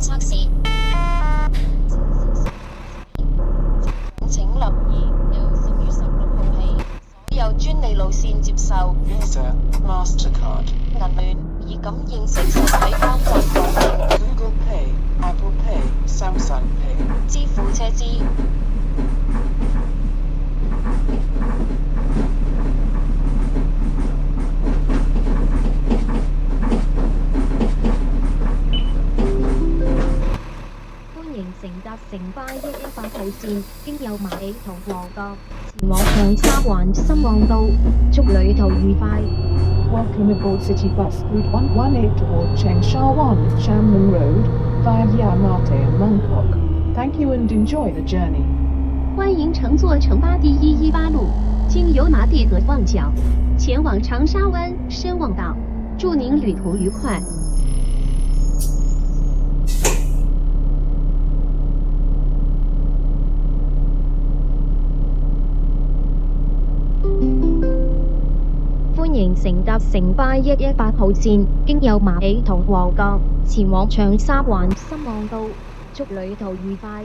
測試。請留意，由10月16號起，所有專利路線接受 Visa, MasterCard, 銀聯以感應式實體關閘綁定 Google Pay, Apple Pay, Samsung Pay. 支付車資。歡迎乘搭城巴118號線，經由馬尾同旺角，前往長沙灣深旺道，祝旅途愉快。Welcome aboard City Bus Route 118 toward Changsha Wan, Shamlan Road, via Yamate and Mongkok. Thank you and enjoy the journey. 欢迎乘坐城巴第118路，经油麻地和旺角，前往长沙湾深旺道，祝您旅途愉快。歡迎乘搭城巴118號線，經由馬尾同旺角，前往長沙灣深旺道，祝旅途愉快。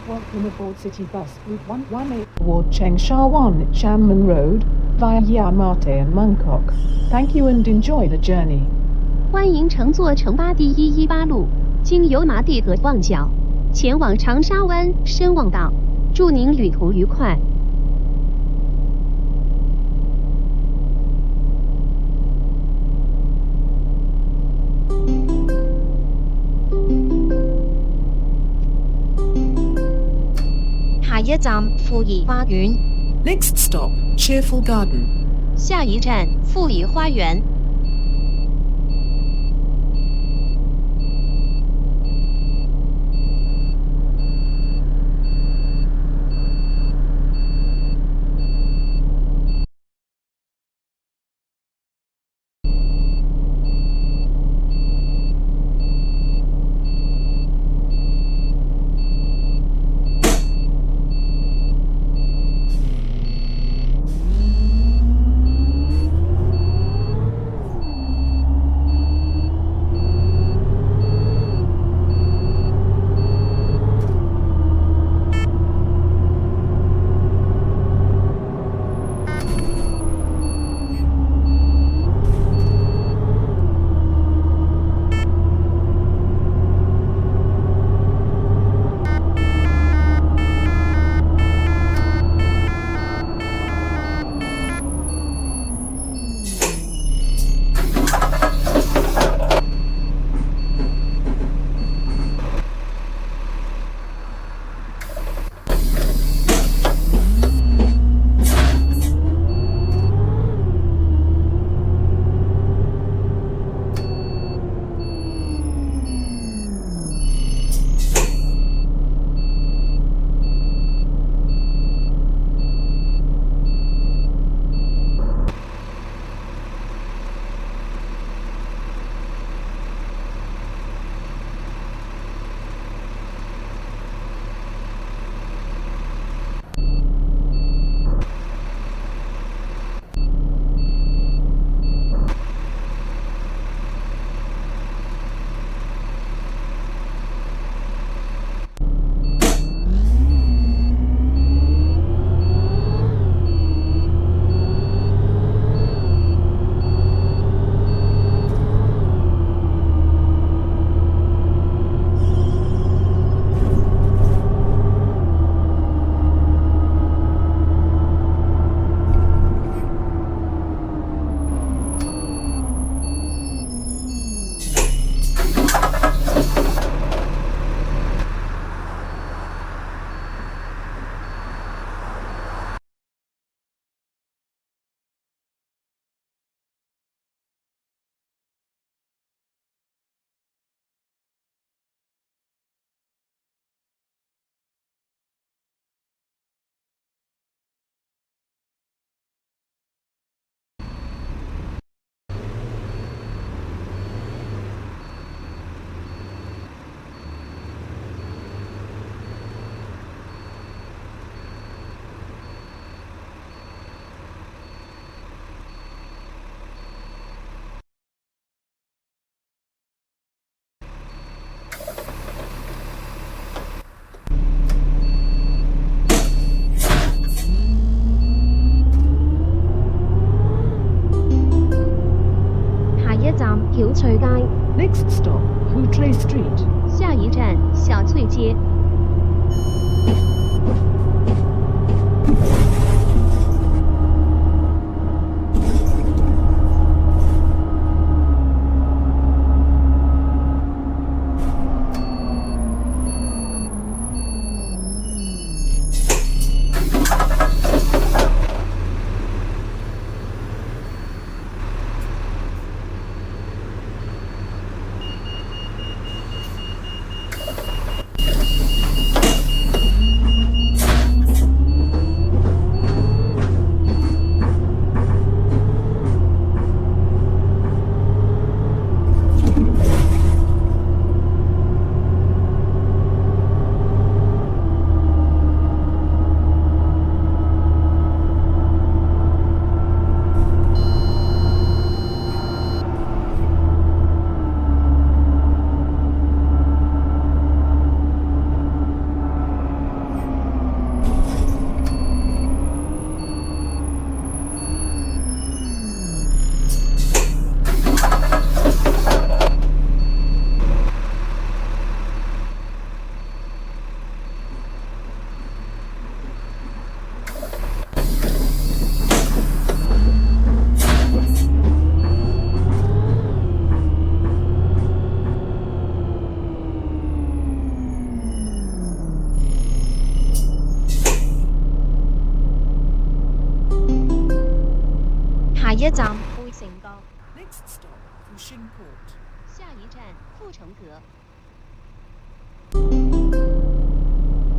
Welcome aboard City Bus Route 118 toward Changsha Wan, Shamlan Road, via Yamate and Mongkok. Thank you and enjoy the journey. 欢迎乘坐城巴第118路，经油麻地和旺角，前往长沙湾深旺道，祝您旅途愉快。下一站富怡花園， Next stop, Cheerful Garden. 下一站富怡花園。翠街。 Next stop, Houtre Street. 下一站小翠街。下一站貝城角。 Next stop, Fouching Court. 下一站阜成阁。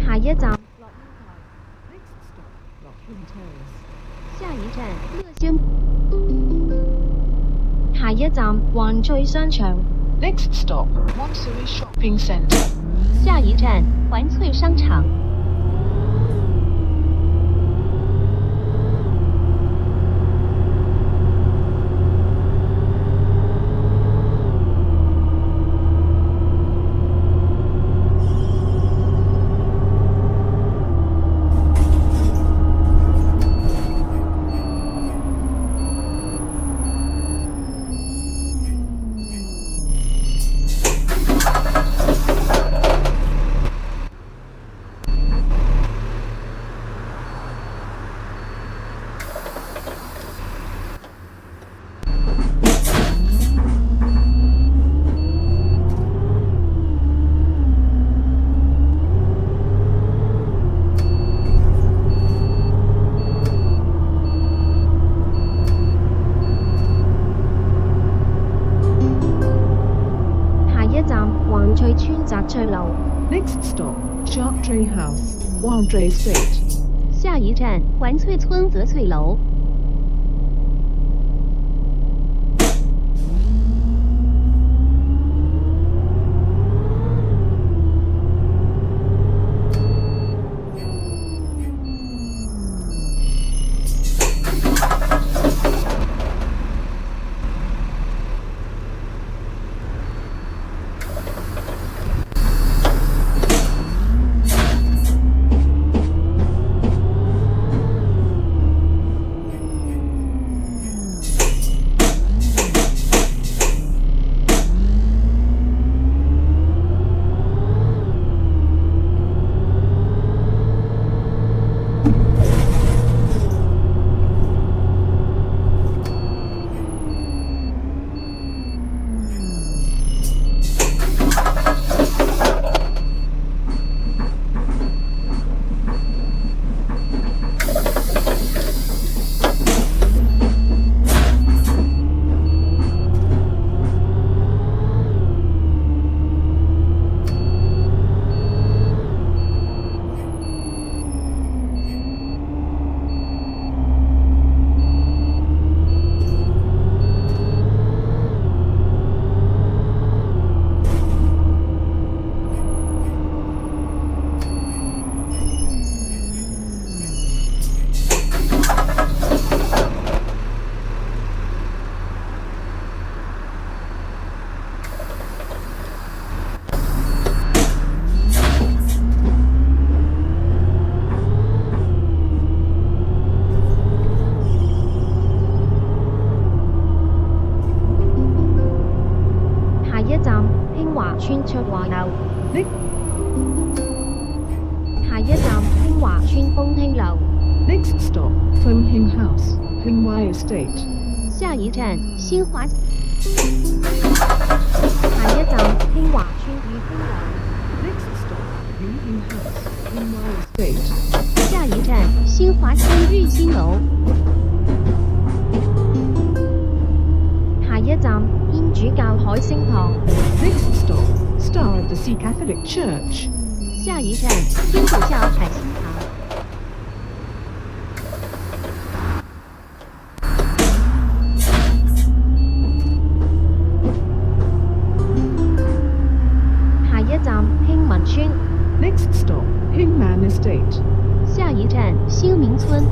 下一站樂英台。 Next stop, Lockwood Terrace. 下一站乐轩。下一站環翠商場。 Next stop, Montsouris Shopping Centre. 下一站环翠商场。環翠村澤翠樓。 Next stop, Chartres House, Wildre Street. 下一站环翠村泽翠楼。村卓華樓。 Next, 下一站興華村豐興樓。 next stop, Phong Hing House, Hingwai Estate. 下一站新华。下一站興華村裕興樓。 Next stop, Phong Hing House, Hingwai Estate. 下一站新华村裕兴楼。下一站天主教海星堂。 Next stop, Star of the Sea Catholic Church. 下一站天主教海星堂。下一站興民村。 Next stop, Hingman Estate. 下一站兴民村。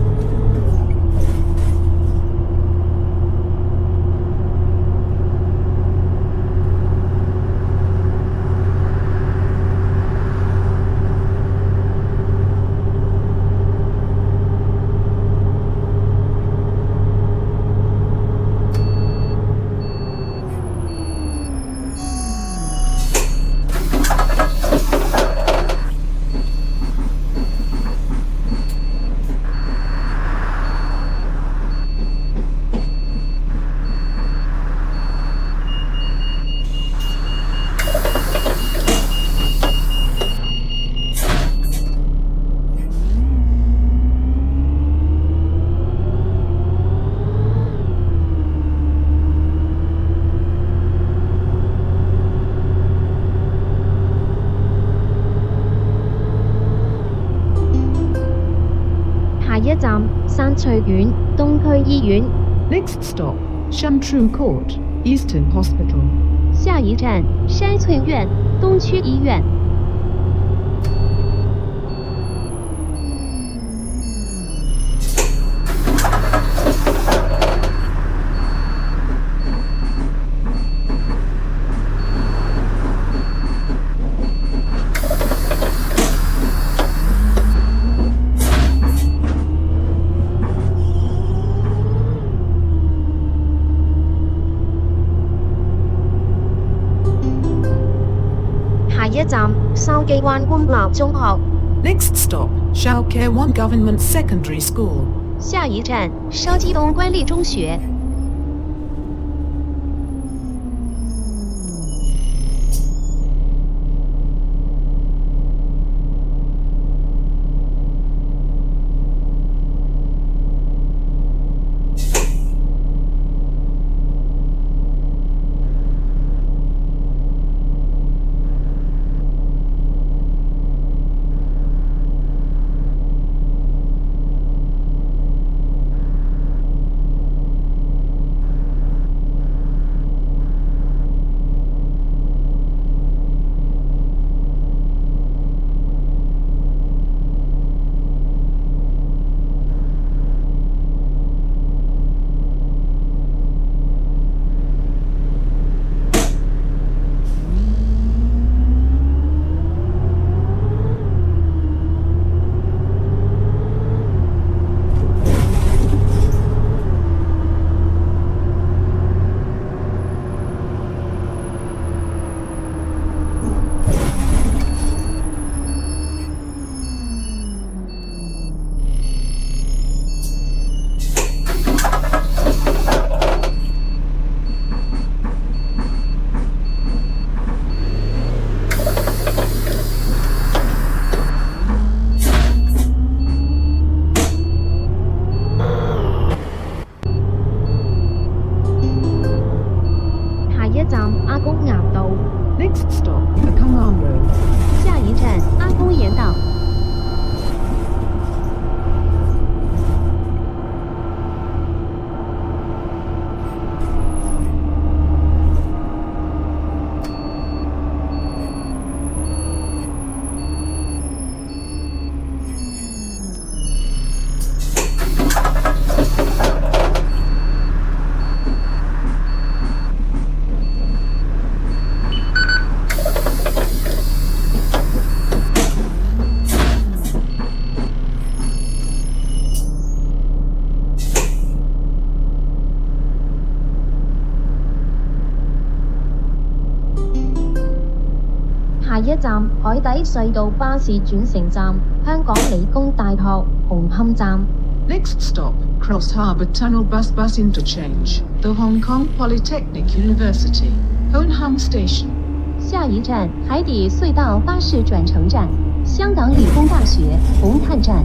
下一站山翠苑東區醫院。 Next stop, Shantru Court, Eastern Hospital. 下一站山翠苑东区医院。下一站筲箕灣官立中學。 Next stop, Shao Care One Government Secondary School. 下一站烧鸡东官立中学。下一站海底隧道巴士轉乘站，香港理工大學紅磡站。Next stop, Cross Harbour Tunnel Bus Interchange, the Hong Kong Polytechnic University, Honham Station. 下一站海底隧道巴士转乘站，香港理工大学红磡站。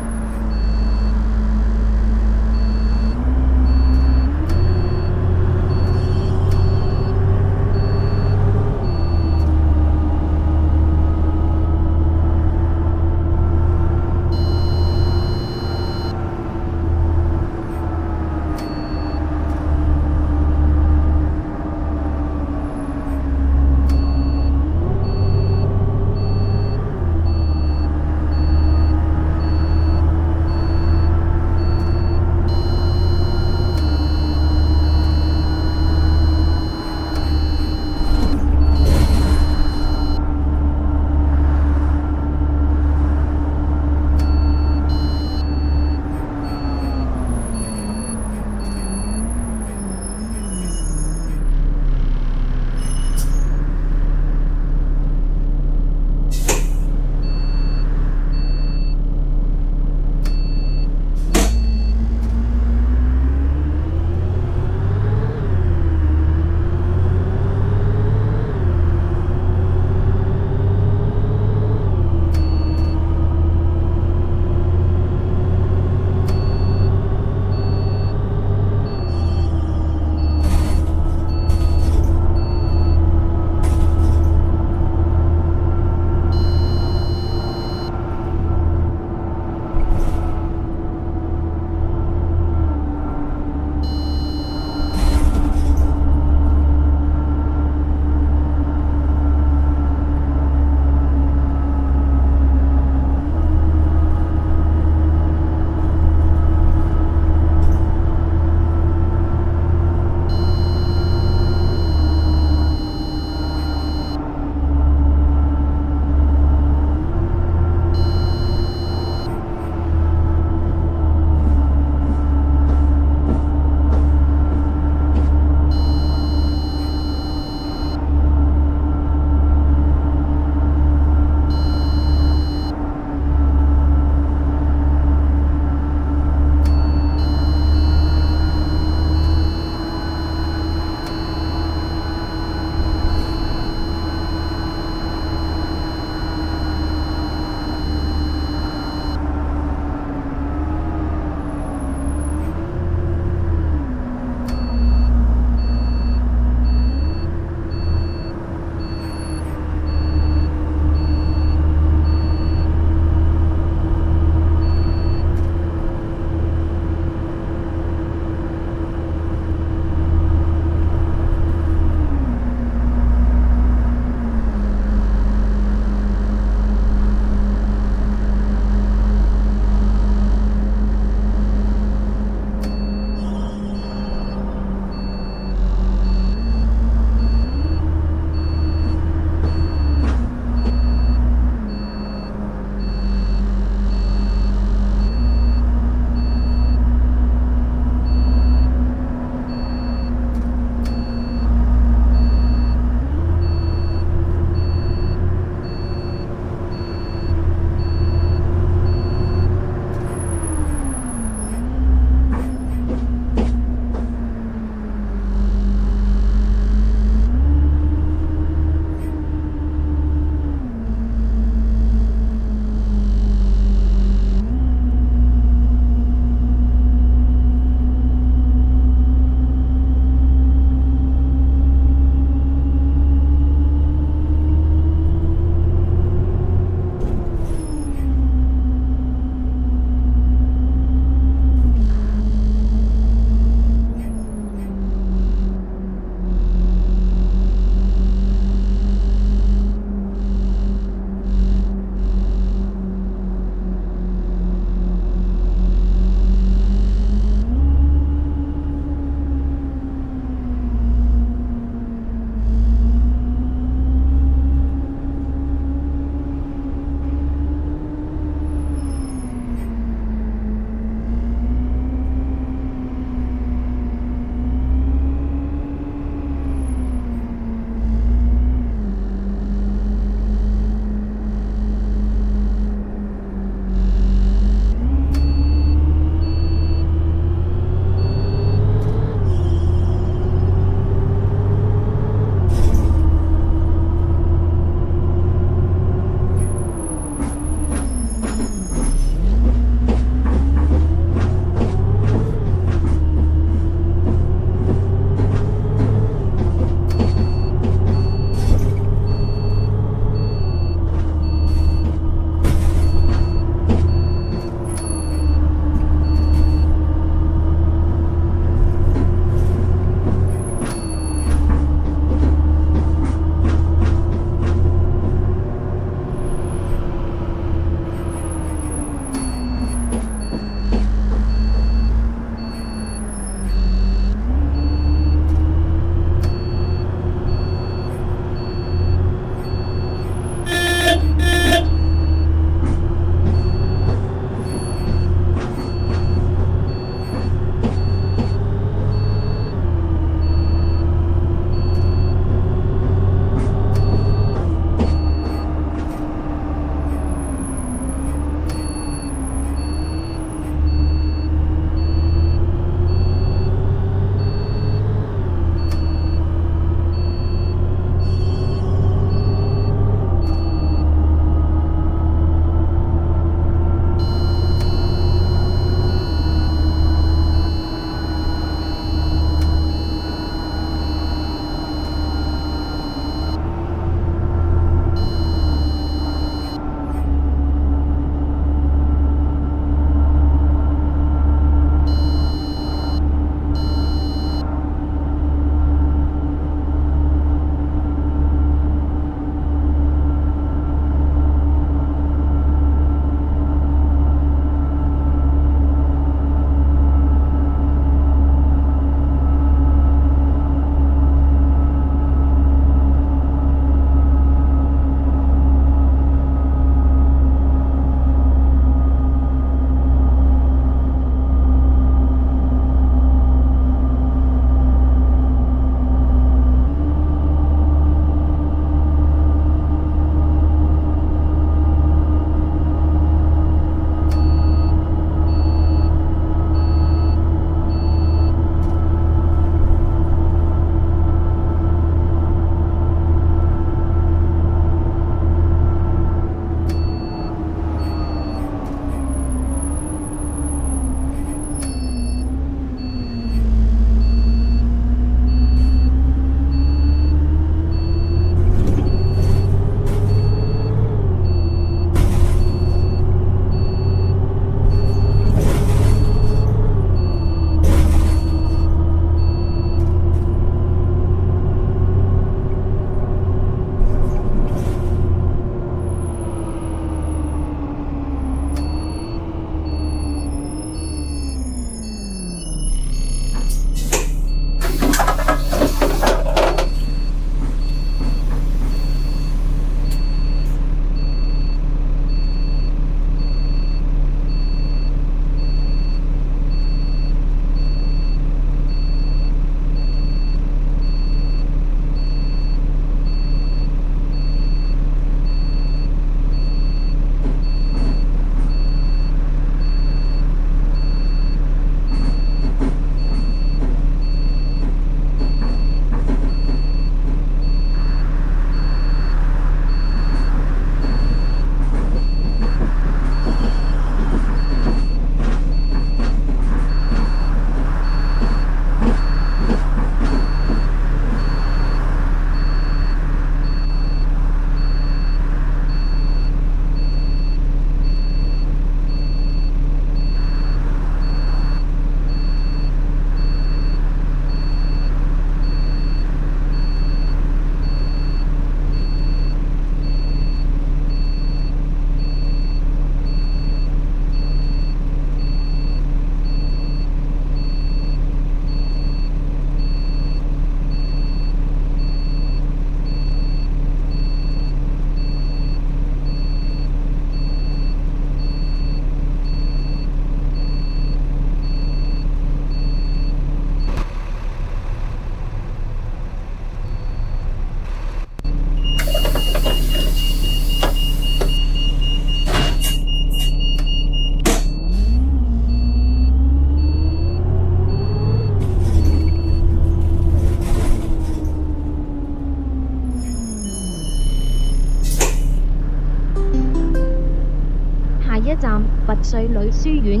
一站拔萃女書院。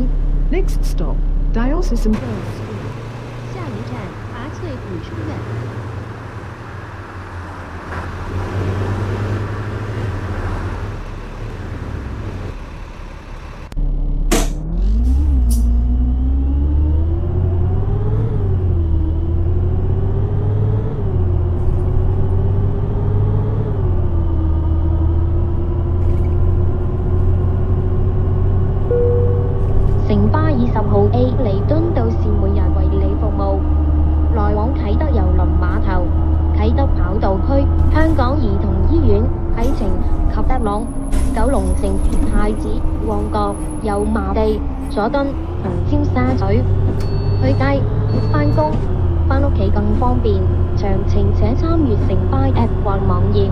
Next stop, Diocesan Girls School. 下一站拔萃女书院。城巴20號 A 彌敦道是每日為你服務，來往啟德郵輪碼頭、啟德跑道區、香港兒童醫院、啟晴及德朗、九龍城、太子、旺角、油麻地、佐敦同尖沙咀。去街、返工、返屋企更方便。詳情請參閱城巴 App 或網頁。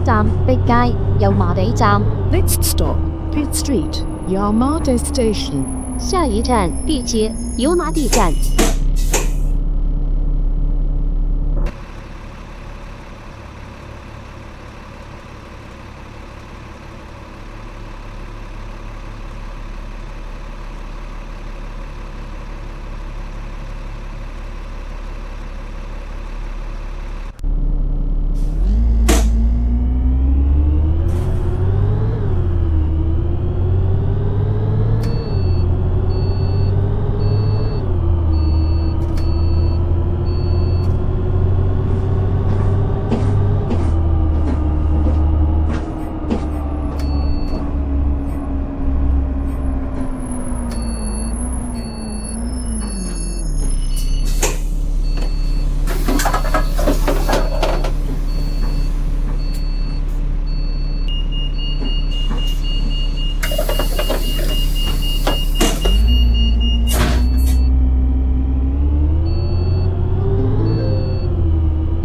站碧街油麻地站， Next stop, Pitt Street, Yamate Station. 下一站地街油麻地站。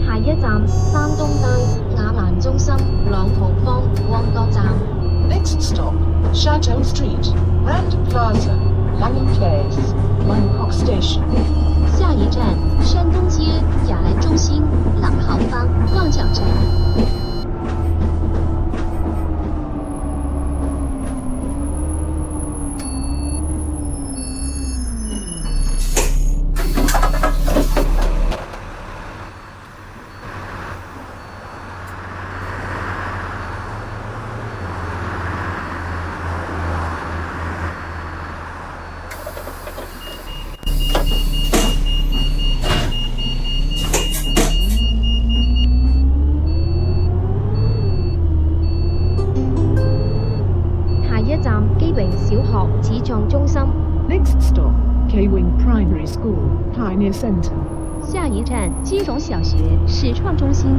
下一站山東街雅蘭中心朗豪坊旺角站。 Next stop, Chateau Street, Rand Plaza, Langham Place, Bangkok Station. 下一站山东街雅兰中心朗豪坊旺角站。下一站基榮小學始創中心。 Next stop, K-Wing Primary School, Pioneer Center. 下一站基荣小学始创中心。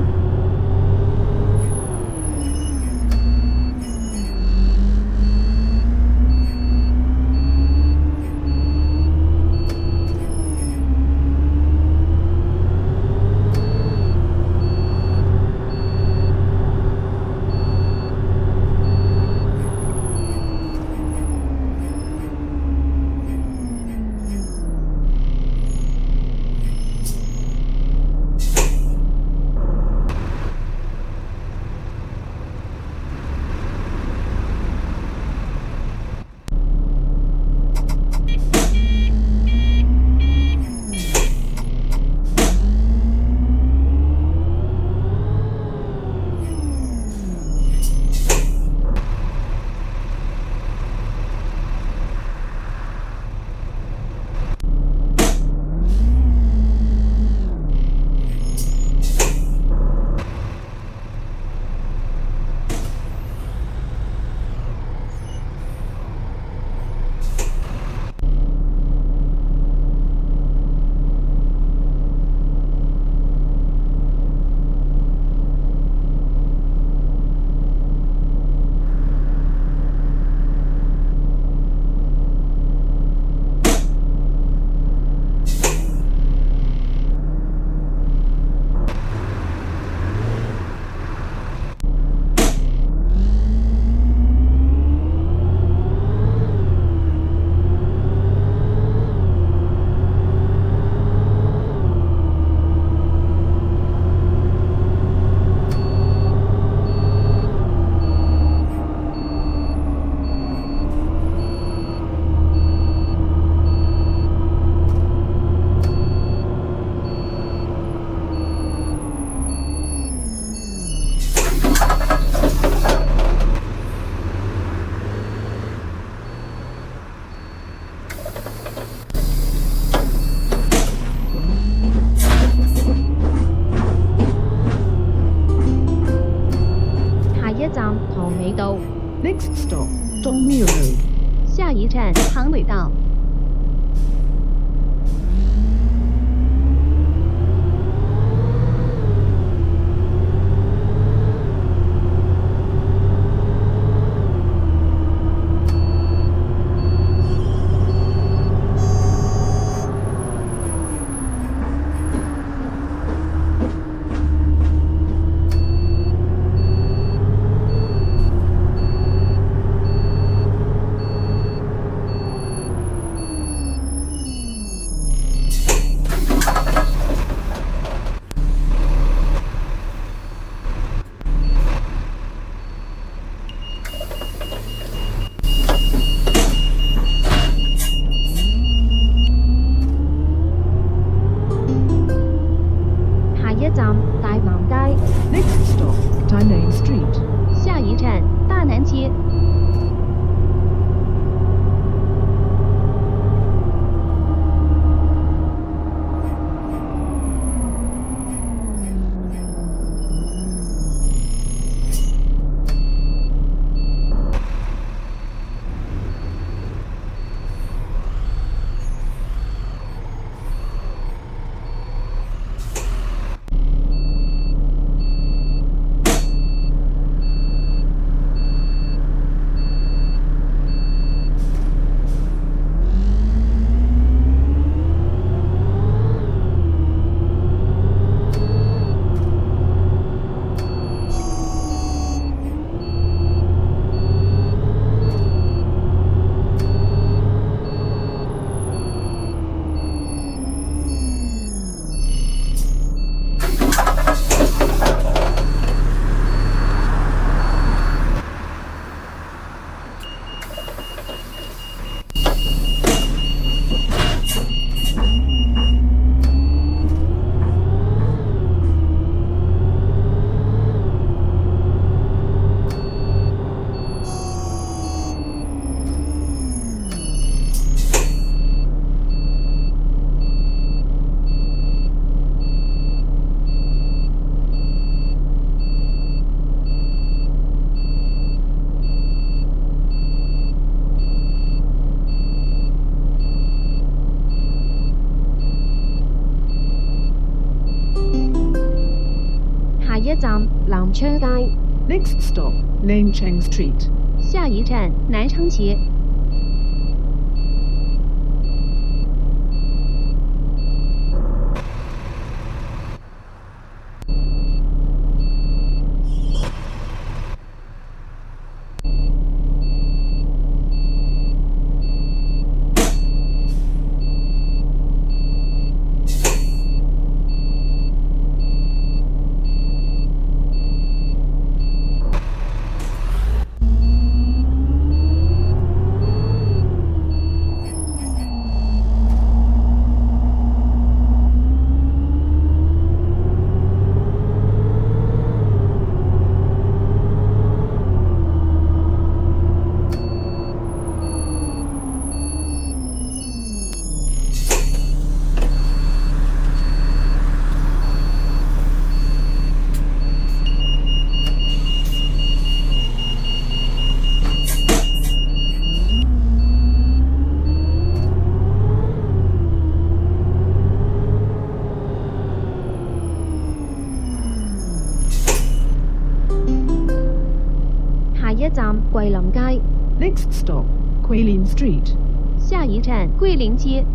道。 Next stop, Dongmere Road. 下一站唐尾道。昌街。 Next stop, Nanchang Street. 下一站南昌街。下一站桂林街。 Next stop, Guilin Street. 下一站桂林街。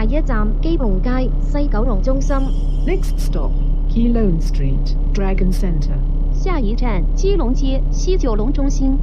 下一站基隆街西九龍中心。 Next stop, Keelone Street, Dragon Center. 下一站基隆街西九龙中心。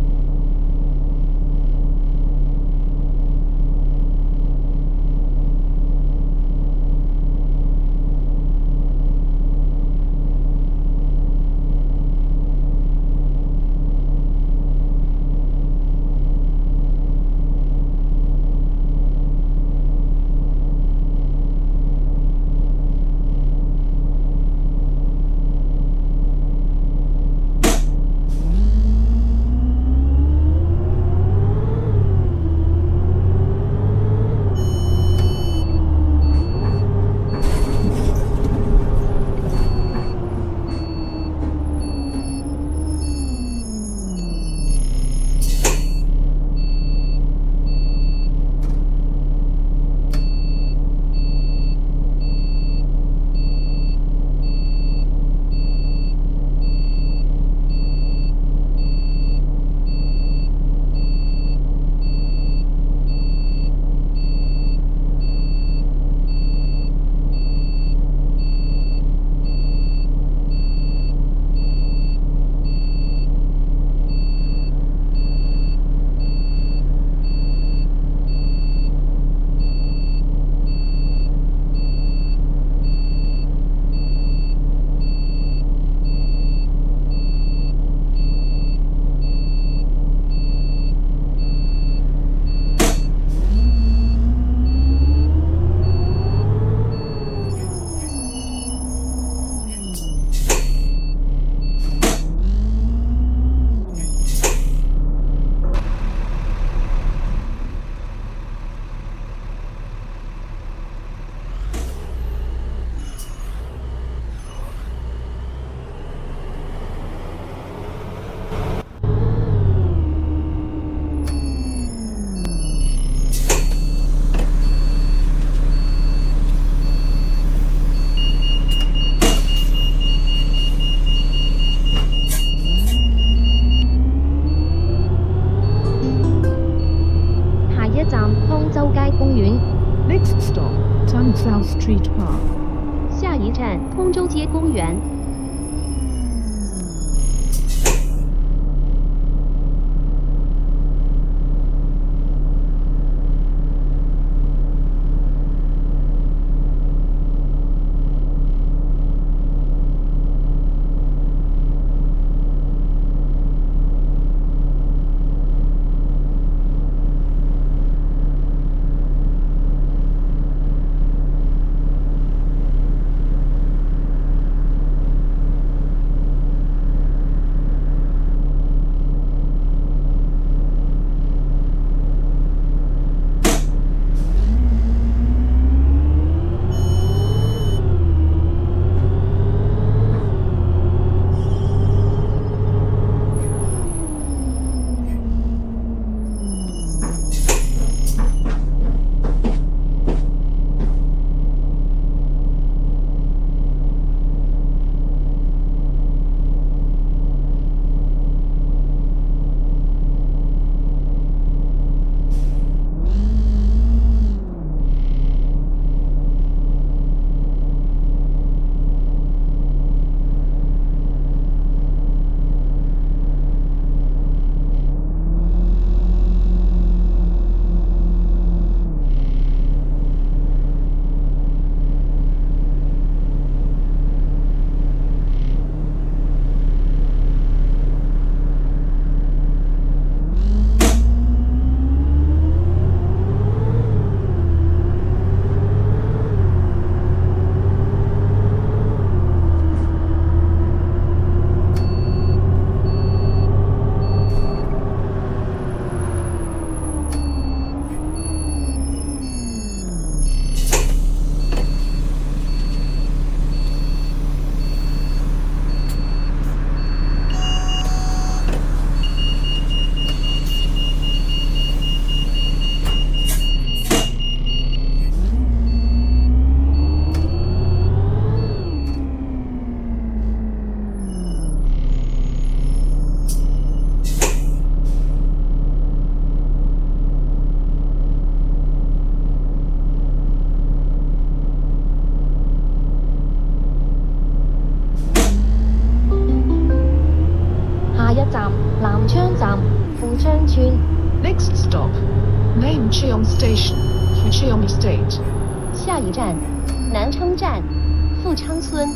下一站康州街公園。 Next stop, Tan South Street Park. 下一站通州街公园。下一站南昌站富昌村。 Next stop, Namcheong Station, Fucheong Estate. 下一站南昌站富昌村。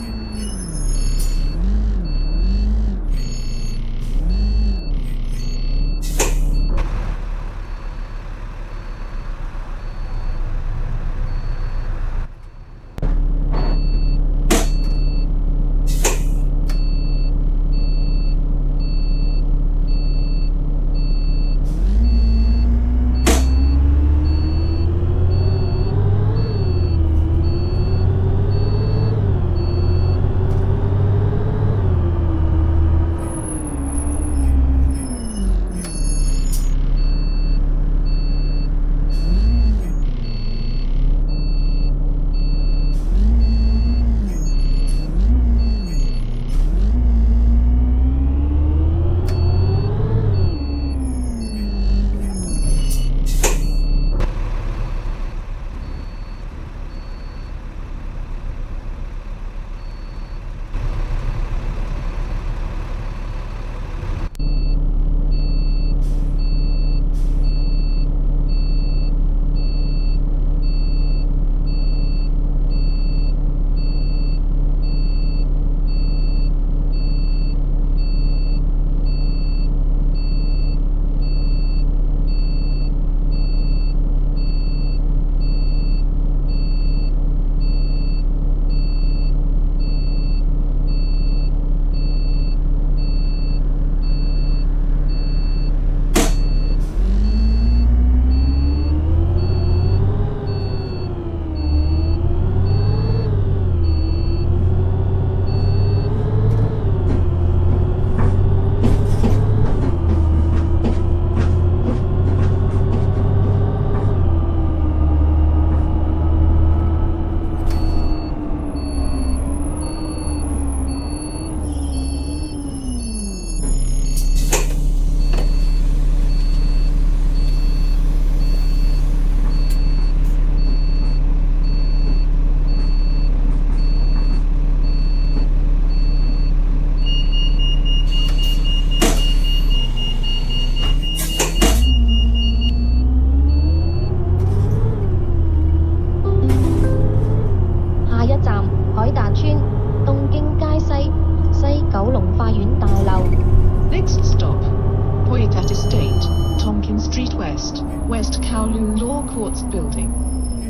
East, West Kowloon Law Courts Building.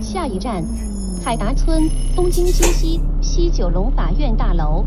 下一站，海达村东京街西九龙法院大楼。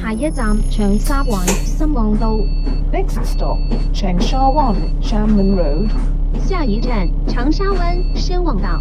下一站長沙灣深旺道。 Next stop, Changsha One, Shanman Road. 下一站，长沙湾深旺道。